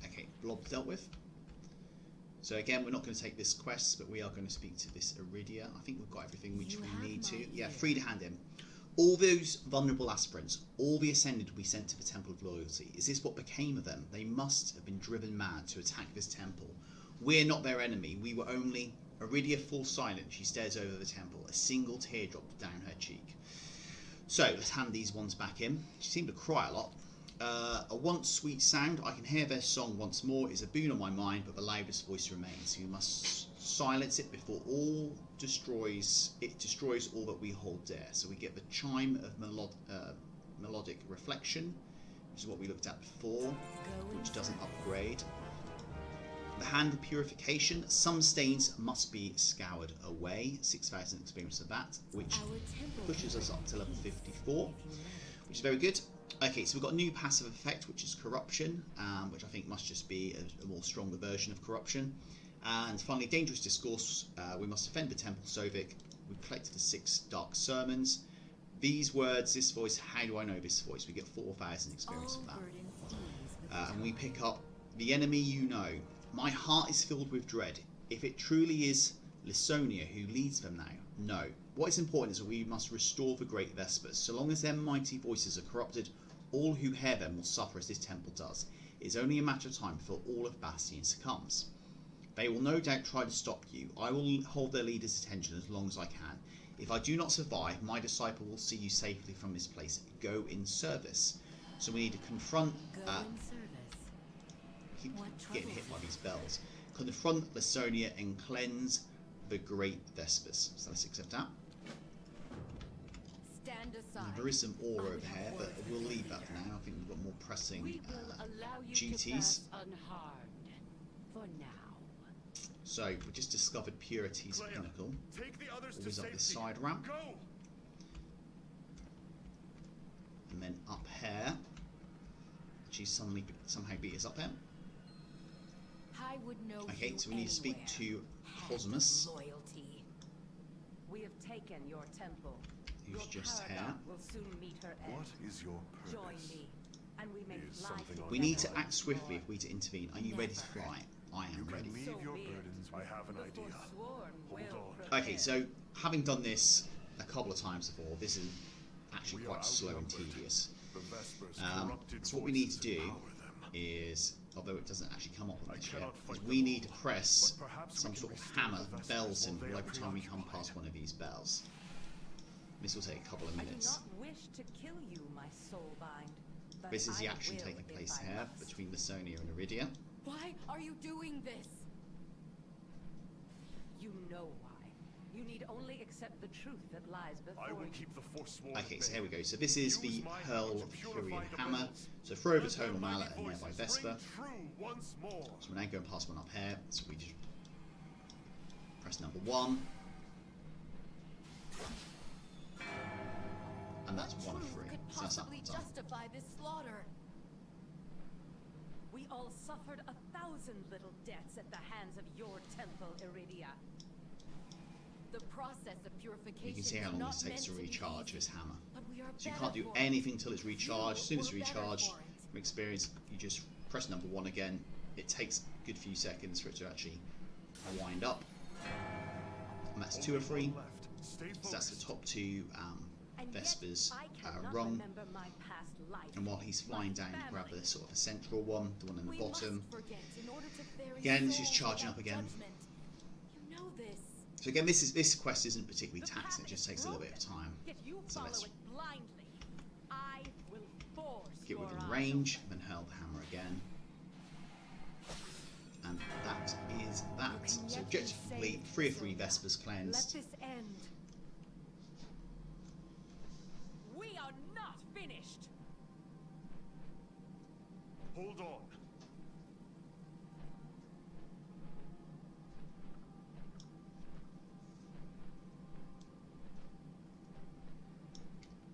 [SPEAKER 1] Okay, blobs dealt with. So again, we're not going to take this quest, but we are going to speak to this Iridia. I think we've got everything which
[SPEAKER 2] You
[SPEAKER 1] we need
[SPEAKER 2] have
[SPEAKER 1] to.
[SPEAKER 2] my
[SPEAKER 1] Yeah,
[SPEAKER 2] ear.
[SPEAKER 1] free to hand in. All those vulnerable aspirants, all the Ascended we sent to the Temple of Loyalty. Is this what became of them? They must have been driven mad to attack this temple. We're not their enemy. We were only... Iridia falls silent. She stares over the temple. A single teardrop down her cheek. So, let's hand these ones back in. She seemed to cry a lot. A once sweet sound, I can hear their song once more, is a boon on my mind, but the loudest voice remains. You must silence it before it destroys all that we hold dear. So we get the chime of melodic reflection, which is what we looked at before, which doesn't upgrade. The Hand of Purification. Some stains must be scoured away. 6,000 experience of that, which pushes us up to level 54, which is very good. Okay, so we've got a new passive effect, which is Corruption, which I think must just be a more stronger version of Corruption. And finally, Dangerous Discourse. We must defend the Temple Sovik. We've collected the 6 Dark Sermons. These words, this voice, how do I know this voice? We get 4,000 experience for that. And we pick up the enemy you know. My heart is filled with dread. If it truly is Lysonia who leads them now, no. What is important is that we must restore the great Vespers. So long as their mighty voices are corrupted, all who hear them will suffer as this temple does. It is only a matter of time before all of Bastion succumbs. They will no doubt try to stop you. I will hold their leader's attention as long as I can. If I do not survive, my disciple will see you safely from this place. Go in service. So we need to confront... keep getting hit by these bells. Confront Lysonia and cleanse the great Vespers. So let's accept that.
[SPEAKER 2] Stand aside.
[SPEAKER 1] Now, there is some ore over here, but we'll leave that for now. I think we've got more pressing duties.
[SPEAKER 2] For now.
[SPEAKER 1] So we just discovered Purity's Pinnacle. Always up this side ramp.
[SPEAKER 4] Go!
[SPEAKER 1] And then up here. She somehow beat us up here.
[SPEAKER 2] I would know
[SPEAKER 1] Okay, so we need to speak to Cosmos,
[SPEAKER 2] loyalty.
[SPEAKER 7] We have taken your temple.
[SPEAKER 1] who's
[SPEAKER 7] Your
[SPEAKER 1] just here.
[SPEAKER 7] paragon will soon meet her end.
[SPEAKER 4] What is your purpose?
[SPEAKER 7] Join me, and we may
[SPEAKER 4] Is
[SPEAKER 7] fly
[SPEAKER 4] something on
[SPEAKER 1] We
[SPEAKER 7] together
[SPEAKER 1] need to
[SPEAKER 7] in
[SPEAKER 1] act swiftly
[SPEAKER 7] glory.
[SPEAKER 1] if we to intervene. Are you ready to fly? I
[SPEAKER 4] You
[SPEAKER 1] am
[SPEAKER 4] can
[SPEAKER 1] ready.
[SPEAKER 4] leave
[SPEAKER 7] So
[SPEAKER 4] your
[SPEAKER 7] be it.
[SPEAKER 4] burdens. I have an
[SPEAKER 7] The
[SPEAKER 4] idea.
[SPEAKER 7] forsworn
[SPEAKER 4] Hold
[SPEAKER 7] will
[SPEAKER 4] on.
[SPEAKER 1] Okay, so having done this a couple of times before, this is actually
[SPEAKER 4] We are
[SPEAKER 1] quite slow and
[SPEAKER 4] outnumbered.
[SPEAKER 1] tedious.
[SPEAKER 4] The Vespers'
[SPEAKER 1] Um,
[SPEAKER 4] corrupted
[SPEAKER 1] so what we need to
[SPEAKER 4] voices
[SPEAKER 1] do
[SPEAKER 4] empower them.
[SPEAKER 1] is, although it doesn't actually come up on
[SPEAKER 4] I
[SPEAKER 1] this yet,
[SPEAKER 4] cannot
[SPEAKER 1] is
[SPEAKER 4] fight
[SPEAKER 1] we
[SPEAKER 4] them
[SPEAKER 1] need to
[SPEAKER 4] all,
[SPEAKER 1] press
[SPEAKER 4] but perhaps we
[SPEAKER 1] some
[SPEAKER 4] can
[SPEAKER 1] sort of
[SPEAKER 4] restore
[SPEAKER 1] hammer,
[SPEAKER 4] the Vespers
[SPEAKER 1] bell
[SPEAKER 4] while
[SPEAKER 1] symbol
[SPEAKER 4] they are
[SPEAKER 1] every time we come
[SPEAKER 4] preoccupied.
[SPEAKER 1] past one of these bells. This will take a couple of
[SPEAKER 7] I do
[SPEAKER 1] minutes.
[SPEAKER 7] not wish to kill you, my soulbind. but
[SPEAKER 1] This is
[SPEAKER 7] I
[SPEAKER 1] actually
[SPEAKER 7] will
[SPEAKER 1] taking
[SPEAKER 7] if
[SPEAKER 1] place
[SPEAKER 7] I
[SPEAKER 1] here
[SPEAKER 7] must.
[SPEAKER 1] between Lysonia and Iridia.
[SPEAKER 2] Why are you doing this?
[SPEAKER 7] You know why. You need only accept the truth that lies before
[SPEAKER 4] I will
[SPEAKER 7] you.
[SPEAKER 4] keep the Forsworn.
[SPEAKER 1] Okay,
[SPEAKER 4] at
[SPEAKER 1] so
[SPEAKER 4] bay.
[SPEAKER 1] here we go. So this is the
[SPEAKER 4] Use my
[SPEAKER 1] Pearl
[SPEAKER 4] hammer
[SPEAKER 1] of
[SPEAKER 4] to
[SPEAKER 1] the
[SPEAKER 4] purify
[SPEAKER 1] Furion
[SPEAKER 4] the
[SPEAKER 1] Hammer.
[SPEAKER 4] bells.
[SPEAKER 1] So throw the
[SPEAKER 4] Let their
[SPEAKER 1] tonal
[SPEAKER 4] mighty
[SPEAKER 1] mallet and thereby
[SPEAKER 4] voices
[SPEAKER 1] Vesper.
[SPEAKER 4] ring true once more.
[SPEAKER 1] So we're now going past one up here. So we just press number 1. And that's
[SPEAKER 2] What
[SPEAKER 1] 1 of
[SPEAKER 2] truth
[SPEAKER 1] 3.
[SPEAKER 2] could
[SPEAKER 1] So that's that
[SPEAKER 2] possibly
[SPEAKER 1] one done.
[SPEAKER 2] justify this slaughter?
[SPEAKER 7] We all suffered 1,000 little deaths at the hands of your temple, Iridia.
[SPEAKER 2] The process of purification
[SPEAKER 1] You can see how
[SPEAKER 2] is
[SPEAKER 1] long
[SPEAKER 2] not
[SPEAKER 1] this takes to
[SPEAKER 2] meant be
[SPEAKER 1] recharge
[SPEAKER 2] easy,
[SPEAKER 1] this hammer.
[SPEAKER 2] but we are
[SPEAKER 1] So you
[SPEAKER 2] better
[SPEAKER 1] can't do
[SPEAKER 2] for it.
[SPEAKER 1] anything till it's recharged. As soon as it's
[SPEAKER 2] You were better
[SPEAKER 1] recharged,
[SPEAKER 2] for it.
[SPEAKER 1] from experience, you just press number 1 again. It takes a good few seconds for it to actually wind up. And that's 2 of 3.
[SPEAKER 4] Only one left. Stay
[SPEAKER 1] So that's the
[SPEAKER 4] focused.
[SPEAKER 1] top 2
[SPEAKER 7] And
[SPEAKER 1] Vespers
[SPEAKER 7] yet I cannot
[SPEAKER 1] rung.
[SPEAKER 7] remember my past life.
[SPEAKER 1] And while he's flying down, you grab the sort of a central one, the one in the
[SPEAKER 2] We
[SPEAKER 1] bottom.
[SPEAKER 2] must forget in order to bury
[SPEAKER 1] Again, it's just
[SPEAKER 2] souls
[SPEAKER 1] charging
[SPEAKER 2] without
[SPEAKER 1] up again.
[SPEAKER 2] judgment. You know this.
[SPEAKER 1] So again, this quest isn't particularly
[SPEAKER 7] The
[SPEAKER 1] taxing. It
[SPEAKER 7] path
[SPEAKER 1] just
[SPEAKER 7] is
[SPEAKER 1] takes a little bit of
[SPEAKER 7] broken,
[SPEAKER 1] time.
[SPEAKER 7] Yet you
[SPEAKER 1] So
[SPEAKER 7] follow
[SPEAKER 1] let's
[SPEAKER 7] it blindly. I will force
[SPEAKER 1] get
[SPEAKER 7] your
[SPEAKER 1] within
[SPEAKER 7] eyes
[SPEAKER 1] range,
[SPEAKER 7] open.
[SPEAKER 1] then hurl the hammer again. And that is that.
[SPEAKER 2] You can
[SPEAKER 1] So
[SPEAKER 2] yet be
[SPEAKER 1] objectively,
[SPEAKER 2] saved,
[SPEAKER 1] 3 of 3
[SPEAKER 2] Sylvia.
[SPEAKER 1] Vespers
[SPEAKER 2] Let
[SPEAKER 1] cleansed.
[SPEAKER 2] this end.
[SPEAKER 7] We are not finished.
[SPEAKER 4] Hold on.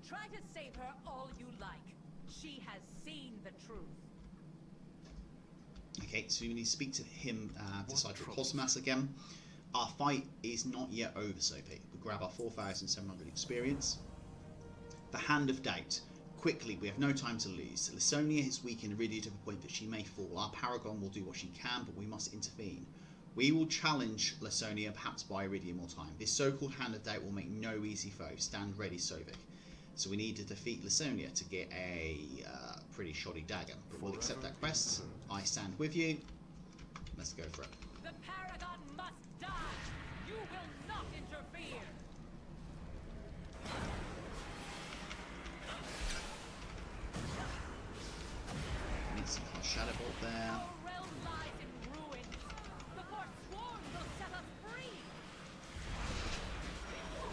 [SPEAKER 7] Try to save her all you like. She has seen the truth.
[SPEAKER 1] Okay, so we need to speak to him, Disciple
[SPEAKER 4] troubles?
[SPEAKER 1] Cosmas again. Our fight is not yet over, Sovik. We grab our 4,700 experience. The Hand of Doubt. Quickly, we have no time to lose. Lysonia is weakened Iridia to the point that she may fall. Our Paragon will do what she can, but we must intervene. We will challenge Lysonia, perhaps buy Iridia more time. This so-called Hand of Doubt will make no easy foe. Stand ready, Sovik. So we need to defeat Lysonia to get a pretty shoddy dagger. But we'll accept that quest. I stand with you. Let's go for it.
[SPEAKER 7] The Paragon must die. You will not interfere.
[SPEAKER 1] Need some kind of Shadow Bolt there.
[SPEAKER 7] Our realm lies in ruins. The Forsworn will set us free.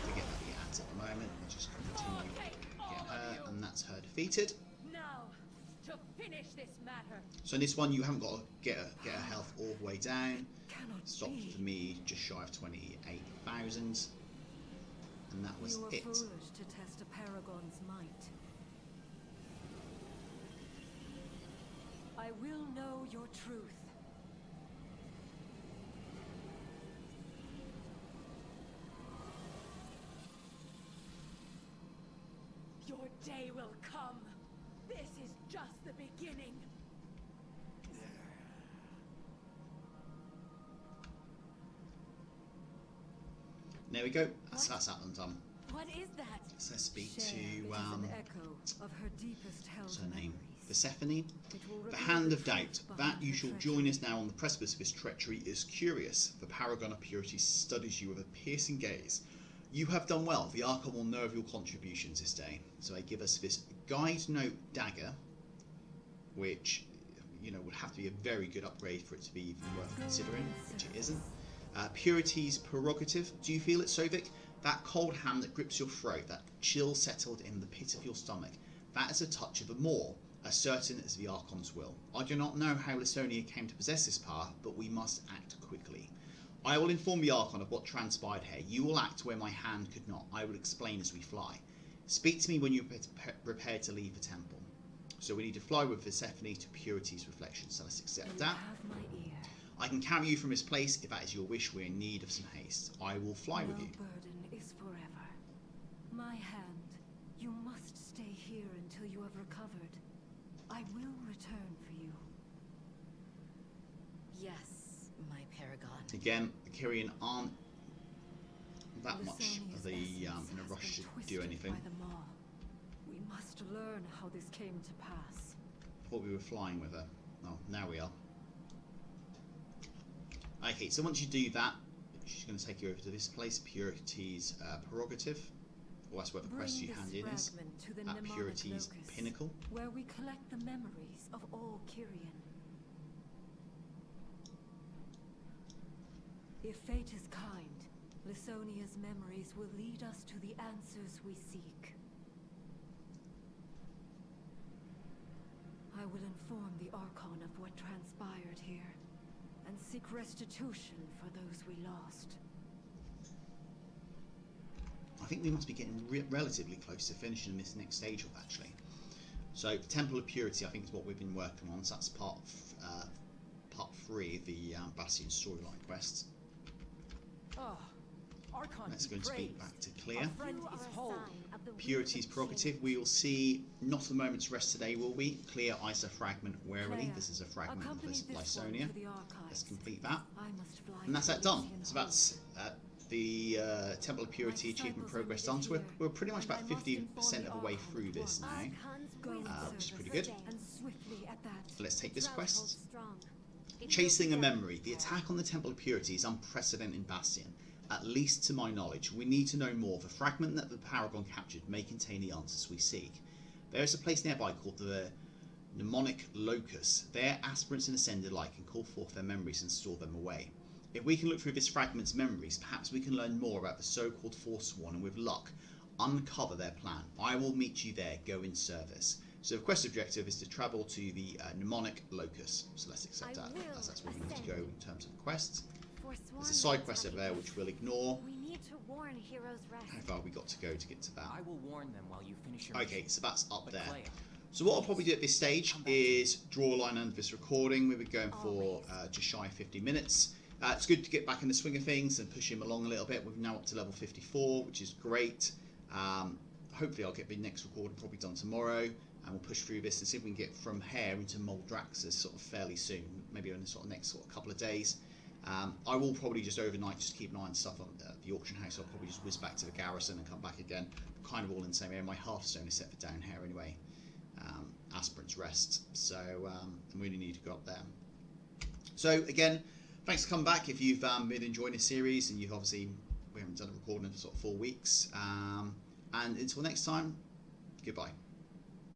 [SPEAKER 1] Forget about the ads at the moment. We'll just continue to get her, and that's her defeated.
[SPEAKER 7] Now, to finish this matter.
[SPEAKER 1] So in this one, you haven't got to get a health all the way down.
[SPEAKER 2] Cannot
[SPEAKER 1] Stopped
[SPEAKER 2] be.
[SPEAKER 1] for me just shy of 28,000, and that was
[SPEAKER 2] You were
[SPEAKER 1] it.
[SPEAKER 2] foolish to test a paragon's might. I will know your truth.
[SPEAKER 7] Your day will come. This is just the beginning.
[SPEAKER 1] There we go. That's that one done.
[SPEAKER 2] What is that?
[SPEAKER 1] So let's speak
[SPEAKER 2] Share,
[SPEAKER 1] to
[SPEAKER 2] it is an echo of her deepest held
[SPEAKER 1] what's her name?
[SPEAKER 2] memories.
[SPEAKER 1] Persephone.
[SPEAKER 2] It will
[SPEAKER 1] The
[SPEAKER 2] reveal
[SPEAKER 1] Hand of
[SPEAKER 2] truth
[SPEAKER 1] Doubt. That
[SPEAKER 2] behind
[SPEAKER 1] you
[SPEAKER 2] her
[SPEAKER 1] shall
[SPEAKER 2] treachery.
[SPEAKER 1] join us now on the precipice of his treachery is curious. The Paragon of Purity studies you with a piercing gaze. You have done well. The Archon will know of your contributions this day. So they give us this guide note dagger, which, you know, would have to be a very good upgrade for it to be even worth considering, which it isn't. Purity's prerogative. Do you feel it, Sovik? That cold hand that grips your throat, that chill settled in the pit of your stomach, that is a touch of a Moor, as certain as the Archon's will. I do not know how Lasonia came to possess this power, but we must act quickly. I will inform the Archon of what transpired here. You will act where my hand could not. I will explain as we fly. Speak to me when you're prepared to leave the temple. So we need to fly with Persephone to Purity's reflection, so let's accept
[SPEAKER 2] You
[SPEAKER 1] that.
[SPEAKER 2] have my ear.
[SPEAKER 1] I can carry you from this place if that is your wish. We're in need of some haste. I will fly with
[SPEAKER 2] No
[SPEAKER 1] you.
[SPEAKER 2] burden is forever. My hand, you must stay here until you have recovered. I will return for you. Yes, my paragon.
[SPEAKER 1] Again, the Kyrian aren't that much
[SPEAKER 2] Lysonia's
[SPEAKER 1] of the
[SPEAKER 2] essence
[SPEAKER 1] in a
[SPEAKER 2] has
[SPEAKER 1] rush
[SPEAKER 2] been
[SPEAKER 1] to
[SPEAKER 2] twisted
[SPEAKER 1] do anything.
[SPEAKER 2] by the maw. We must learn how this came to pass.
[SPEAKER 1] Thought we were flying with her. Oh, now we are. Okay, so once you do that, she's going to take you over to this place, Purity's prerogative. Well, that's where the quest you
[SPEAKER 2] Bring
[SPEAKER 1] hand
[SPEAKER 2] this
[SPEAKER 1] in is.
[SPEAKER 2] fragment to the
[SPEAKER 1] At
[SPEAKER 2] mnemonic
[SPEAKER 1] Purity's
[SPEAKER 2] locus,
[SPEAKER 1] pinnacle.
[SPEAKER 2] where we collect the memories of all Kyrian. If fate is kind, Lysonia's memories will lead us to the answers we seek. I will inform the Archon of what transpired here, and seek restitution for those we lost.
[SPEAKER 1] I think we must be getting relatively close to finishing this next stage of actually. So the Temple of Purity, I think, is what we've been working on. So that's part 3 of the Bastion storyline quest.
[SPEAKER 6] Oh, Archon
[SPEAKER 1] Let's
[SPEAKER 6] be
[SPEAKER 1] go and speak
[SPEAKER 6] praised.
[SPEAKER 1] back to Clear.
[SPEAKER 6] Our friend
[SPEAKER 7] You
[SPEAKER 6] is
[SPEAKER 7] are a
[SPEAKER 6] whole.
[SPEAKER 7] sign of the
[SPEAKER 1] Purity's prerogative. We will see not a moment's rest today, will we? Clear ice a fragment warily.
[SPEAKER 2] Claire,
[SPEAKER 1] This is a fragment of
[SPEAKER 2] accompany this one
[SPEAKER 1] Lysonia.
[SPEAKER 2] to the archives.
[SPEAKER 1] Let's complete that.
[SPEAKER 2] I must fly
[SPEAKER 1] And that's
[SPEAKER 2] to
[SPEAKER 1] that done.
[SPEAKER 2] Elysian
[SPEAKER 1] So
[SPEAKER 2] Hall.
[SPEAKER 1] that's the Temple of Purity achievement progress done. So we're pretty much about 50% of the way through this now. Which is pretty good.
[SPEAKER 2] And swiftly at that.
[SPEAKER 1] So let's take this quest. Chasing a memory. The attack on the Temple of Purity is unprecedented in Bastion. At least to my knowledge. We need to know more. The fragment that the Paragon captured may contain the answers we seek. There is a place nearby called the Mnemonic Locus. There, aspirants and ascended alike can call forth their memories and store them away. If we can look through this fragment's memories, perhaps we can learn more about the so-called Forsworn and with luck, uncover their plan. I will meet you there. Go in service. So the quest objective is to travel to the Mnemonic Locus. So let's accept that, as that's where we need to go in terms of quests. There's a side quest over there which we'll ignore.
[SPEAKER 8] We need to warn Heroes Rest.
[SPEAKER 1] How far have we got to go to get to that?
[SPEAKER 9] I will warn them while you finish your
[SPEAKER 1] Okay,
[SPEAKER 9] mission.
[SPEAKER 1] so that's up
[SPEAKER 9] But
[SPEAKER 1] there.
[SPEAKER 9] Claire,
[SPEAKER 1] So what I'll probably do at this stage is draw a line under this recording. We were going for just shy of 50 minutes. It's good to get back in the swing of things and push him along a little bit. We're now up to level 54, which is great. Hopefully I'll get the next recording probably done tomorrow, and we'll push through this and see if we can get from here into Moldraxus sort of fairly soon, maybe in the sort of next sort of couple of days. I will probably just overnight just keep an eye on stuff on the auction house. I'll probably just whiz back to the garrison and come back again. Kind of all in the same area. My Hearthstone is set for down here anyway. Aspirant's Rest. So I really need to go up there. So again, thanks for coming back. If you've been enjoying this series and you've obviously, we haven't done a recording for sort of 4 weeks. And until next time, goodbye.